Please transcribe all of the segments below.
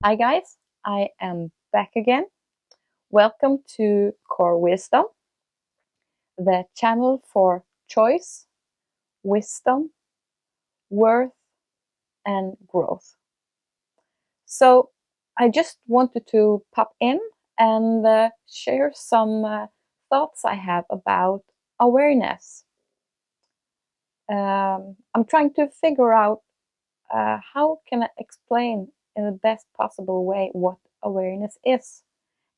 Hi guys, I am back again. Welcome to Corewisdom, the channel for choice, wisdom, worth, and growth. So I just wanted to pop in and share some thoughts I have about awareness. I'm trying to figure out how can I explain in the best possible way what awareness is.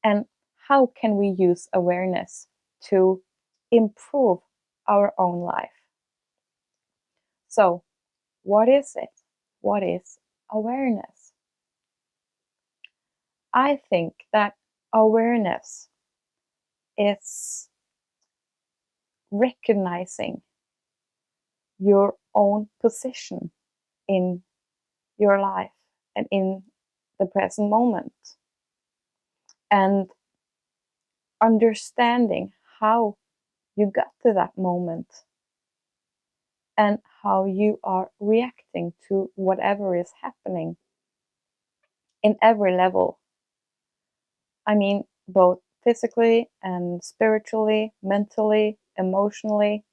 And how can we use awareness to improve our own life? So, what is it? What is awareness? I think that awareness is recognizing your own position in your life and in the present moment, and understanding how you got to that moment and how you are reacting to whatever is happening in every level. I mean, both physically and spiritually, mentally, emotionally.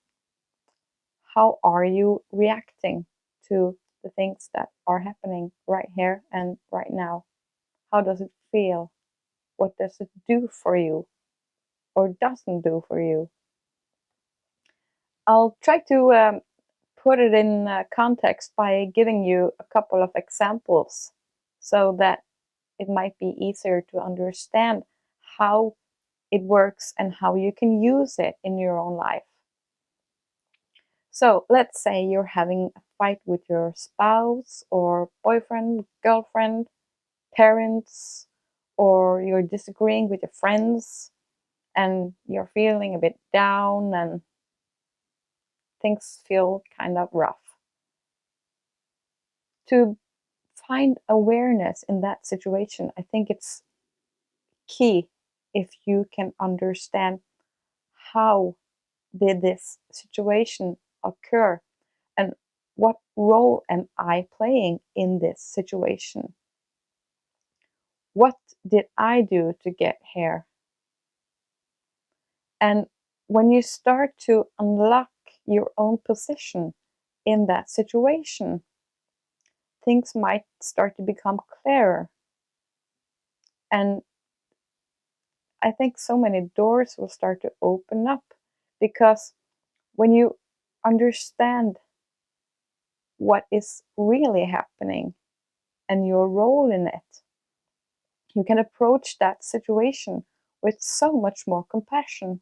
How are you reacting to the things that are happening right here and right now? How does it feel? What does it do for you or doesn't do for you? I'll try to put it in context by giving you a couple of examples so that it might be easier to understand how it works and how you can use it in your own life. So let's say you're having a fight with your spouse or boyfriend, girlfriend, parents, or you're disagreeing with your friends and you're feeling a bit down and things feel kind of rough. To find awareness in that situation, I think it's key if you can understand how did this situation occur and what role am I playing in this situation? What did I do to get here? And when you start to unlock your own position in that situation, things might start to become clearer. And I think so many doors will start to open up because when you understand what is really happening and your role in it, you can approach that situation with so much more compassion.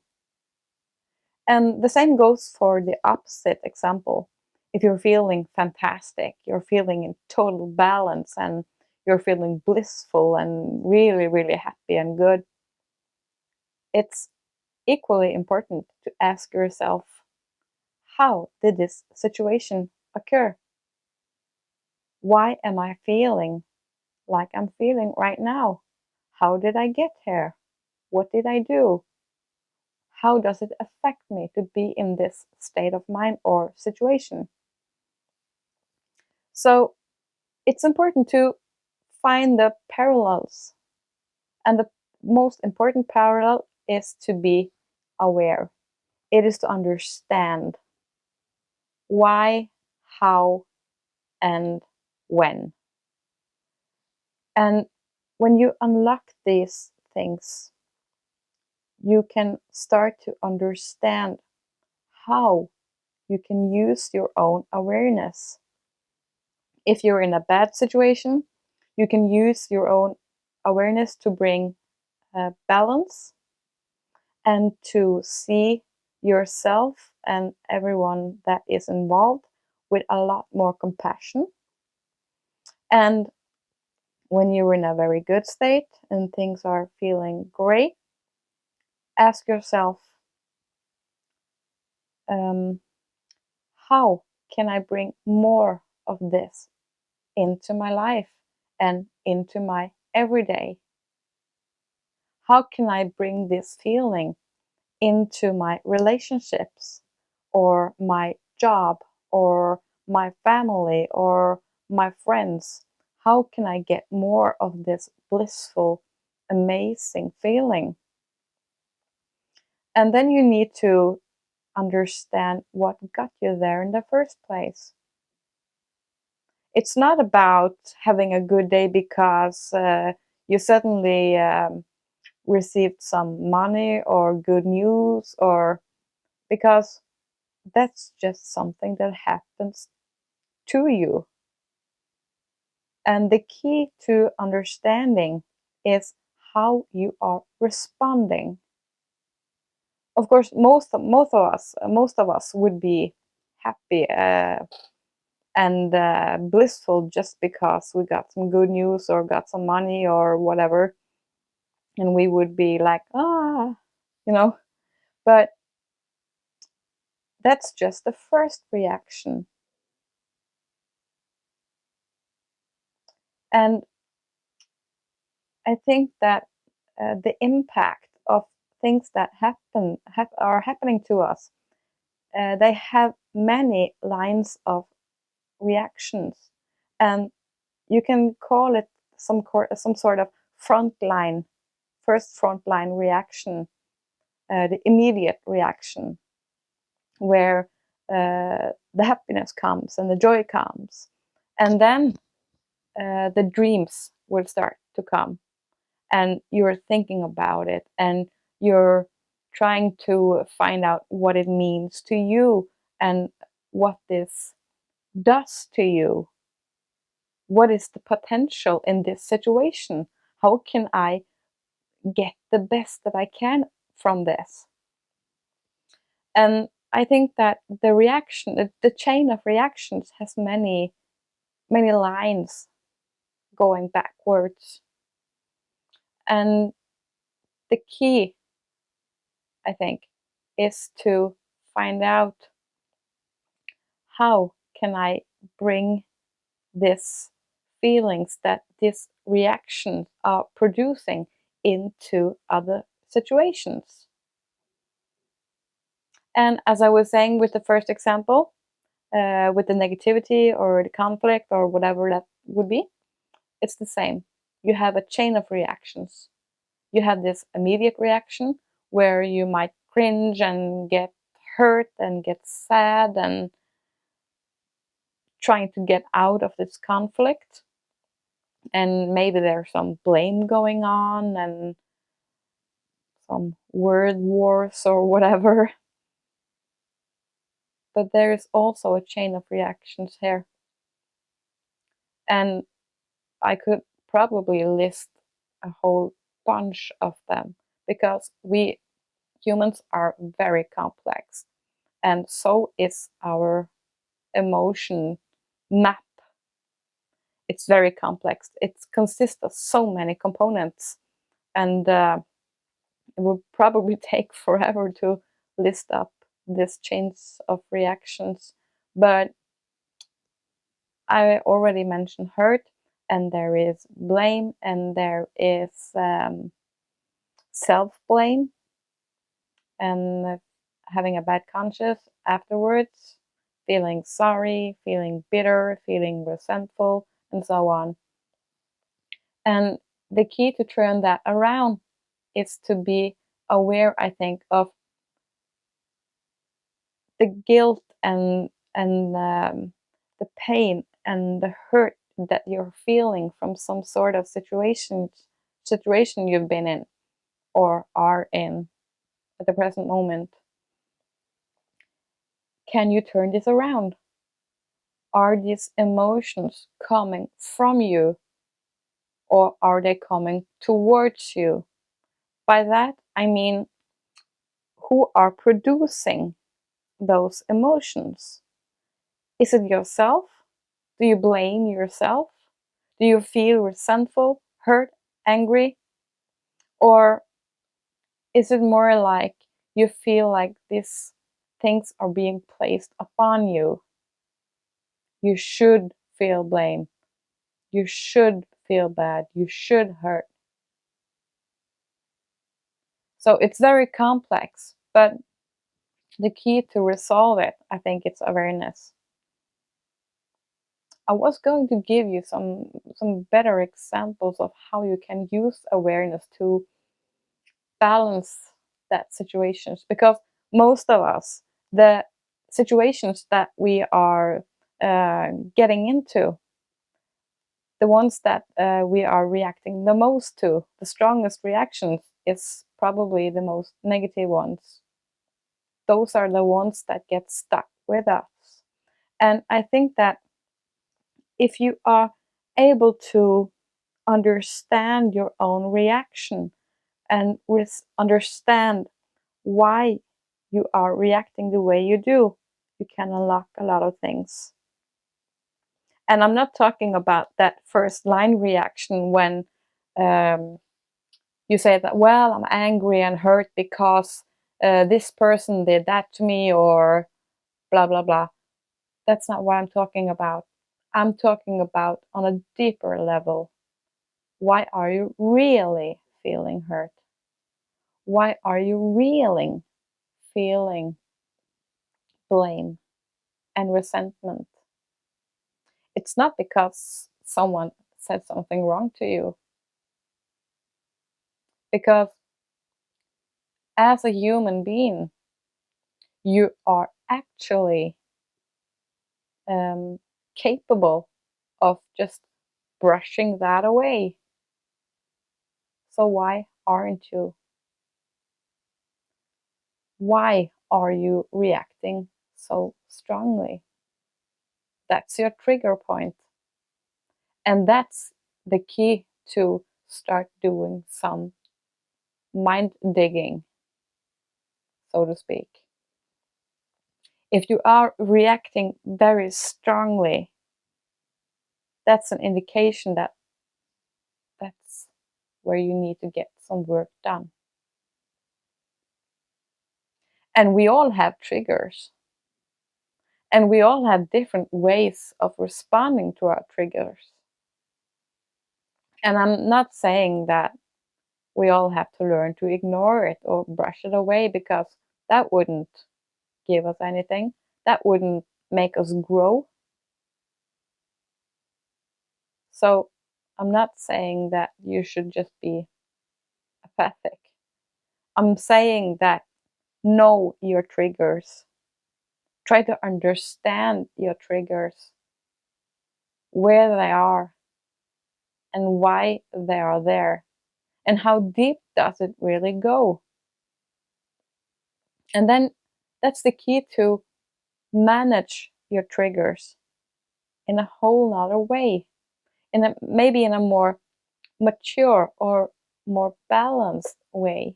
And the same goes for the opposite example. If you're feeling fantastic, you're feeling in total balance, and you're feeling blissful and really, really happy and good, it's equally important to ask yourself, how did this situation occur? Why am I feeling like I'm feeling right now? How did I get here? What did I do? How does it affect me to be in this state of mind or situation? So it's important to find the parallels. And the most important parallel is to be aware. It is to understand why, how, and when. And when you unlock these things, you can start to understand how you can use your own awareness. If you're in a bad situation, you can use your own awareness to bring balance and to see yourself and everyone that is involved with a lot more compassion. And when you're in a very good state and things are feeling great, ask yourself, how can I bring more of this into my life and into my everyday? How can I bring this feeling into my relationships or my job or my family or my friends? How can I get more of this blissful, amazing feeling? And then you need to understand what got you there in the first place. It's not about having a good day because you suddenly received some money or good news, or because that's just something that happens to you. And the key to understanding is how you are responding. Of course, most of us would be happy and blissful just because we got some good news or got some money or whatever, and we would be like, you know. But that's just the first reaction. And I think that the impact of things that are happening to us, they have many lines of reactions, and you can call it some sort of first frontline reaction, the immediate reaction, where the happiness comes and the joy comes, and then the dreams will start to come, and you're thinking about it, and you're trying to find out what it means to you and what this does to you. What is the potential in this situation? How can I get the best that I can from this? And I think that the chain of reactions has many, many lines going backwards. And the key, I think, is to find out how can I bring this feelings that these reactions are producing into other situations. And as I was saying with the first example, with the negativity or the conflict or whatever that would be, it's the same. You have a chain of reactions. You have this immediate reaction where you might cringe and get hurt and get sad and trying to get out of this conflict. And maybe there's some blame going on and some word wars or whatever. But there's also a chain of reactions here. And I could probably list a whole bunch of them because we humans are very complex, and so is our emotion map. It's very complex. It consists of so many components, and it would probably take forever to list up these chains of reactions. But I already mentioned hurt, and there is blame, and there is self-blame, and having a bad conscience afterwards, feeling sorry, feeling bitter, feeling resentful, and so on. And the key to turn that around is to be aware, I think, of the guilt and the pain and the hurt that you're feeling from some sort of situation you've been in or are in at the present moment. Can you turn this around? Are these emotions coming from you, or are they coming towards you? By that I mean, who are producing those emotions? Is it yourself? Do you blame yourself? Do you feel resentful, hurt, angry? Or is it more like you feel like these things are being placed upon you? You should feel blame. You should feel bad. You should hurt. So it's very complex, but the key to resolve it, I think, it's awareness. I was going to give you some better examples of how you can use awareness to balance that situations, because most of us, the situations that we are getting into, the ones that we are reacting the most to, the strongest reactions, is probably the most negative ones. Those are the ones that get stuck with us. And I think that if you are able to understand your own reaction and understand why you are reacting the way you do, you can unlock a lot of things. And I'm not talking about that first line reaction when you say that, well, I'm angry and hurt because this person did that to me, or blah, blah, blah. That's not what I'm talking about. I'm talking about on a deeper level. Why are you really feeling hurt? Why are you really feeling blame and resentment? It's not because someone said something wrong to you. Because as a human being, you are actually capable of just brushing that away. So why aren't you? Why are you reacting so strongly? That's your trigger point. And that's the key to start doing some mind digging, so to speak. If you are reacting very strongly, that's an indication that that's where you need to get some work done. And we all have triggers. And we all have different ways of responding to our triggers. And I'm not saying that we all have to learn to ignore it or brush it away, because that wouldn't give us anything. That wouldn't make us grow. So I'm not saying that you should just be apathic. I'm saying that know your triggers. Try to understand your triggers, where they are and why they are there, and how deep does it really go. And then that's the key to manage your triggers in a whole nother way, maybe in a more mature or more balanced way.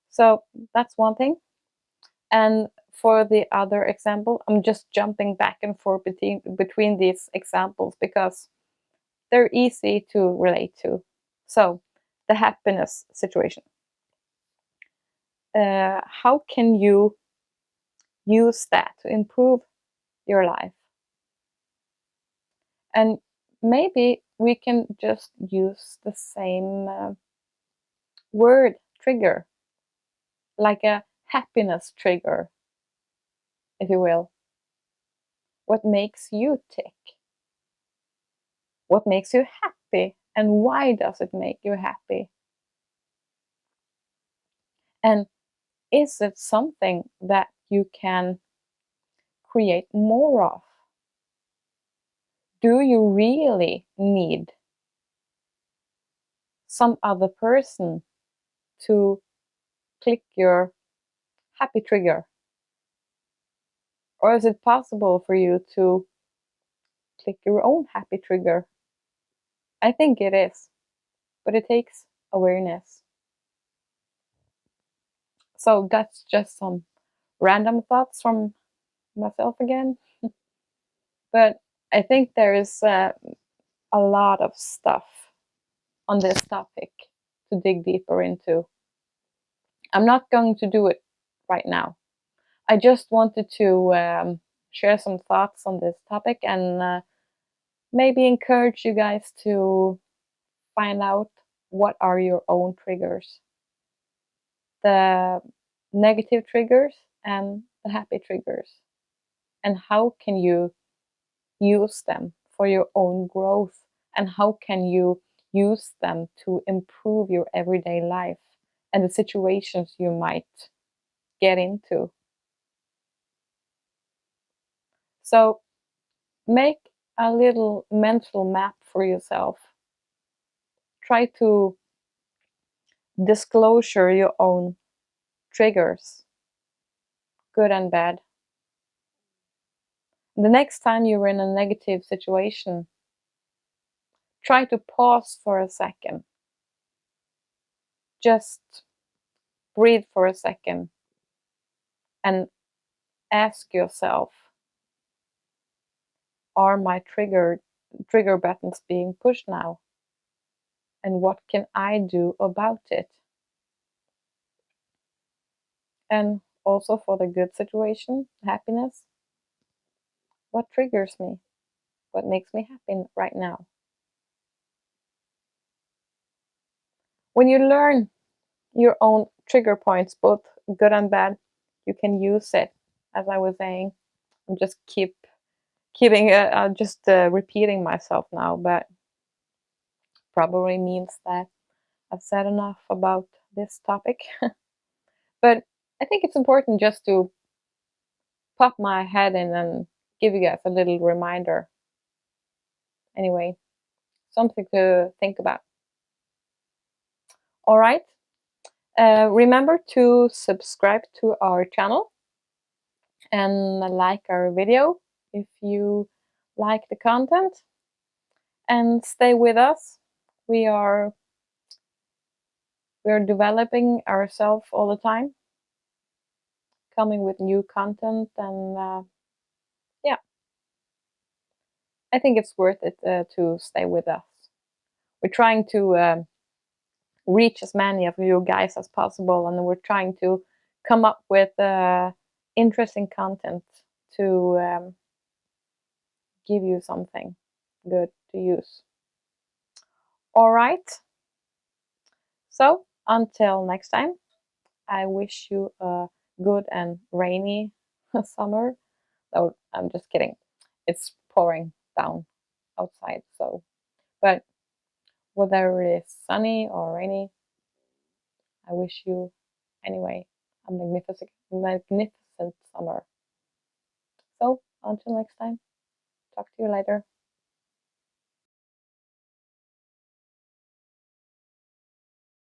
So that's one thing. And for the other example, I'm just jumping back and forth between these examples because they're easy to relate to. So the happiness situation. How can you use that to improve your life? And maybe we can just use the same word, trigger, like a happiness trigger, if you will. What makes you tick? What makes you happy? And why does it make you happy? And is it something that you can create more of? Do you really need some other person to click your happy trigger? Or is it possible for you to click your own happy trigger? I think it is, but it takes awareness. So that's just some random thoughts from myself again. But I think there is a lot of stuff on this topic to dig deeper into. I'm not going to do it right now. I just wanted to share some thoughts on this topic and maybe encourage you guys to find out what are your own triggers, the negative triggers and the happy triggers, and how can you use them for your own growth, and how can you use them to improve your everyday life and the situations you might get into. So make a little mental map for yourself. Try to disclosure your own triggers, good and bad. The next time you're in a negative situation, try to pause for a second. Just breathe for a second and ask yourself, are my trigger buttons being pushed now? And what can I do about it? And also for the good situation, happiness, what triggers me? What makes me happy right now? When you learn your own trigger points, both good and bad, you can use it. As I was saying, I'm just repeating myself now, but probably means that I've said enough about this topic. But I think it's important just to pop my head in and give you guys a little reminder. Anyway, something to think about. All right. Remember to subscribe to our channel and like our video if you like the content, and stay with us. We're developing ourselves all the time, coming with new content, and yeah, I think it's worth it to stay with us. We're trying to reach as many of you guys as possible, and we're trying to come up with interesting content to give you something good to use. All right. So until next time, I wish you a good and rainy summer. Oh, I'm just kidding. It's pouring down outside. So, but whether it is sunny or rainy, I wish you anyway a magnificent summer. So until next time, talk to you later.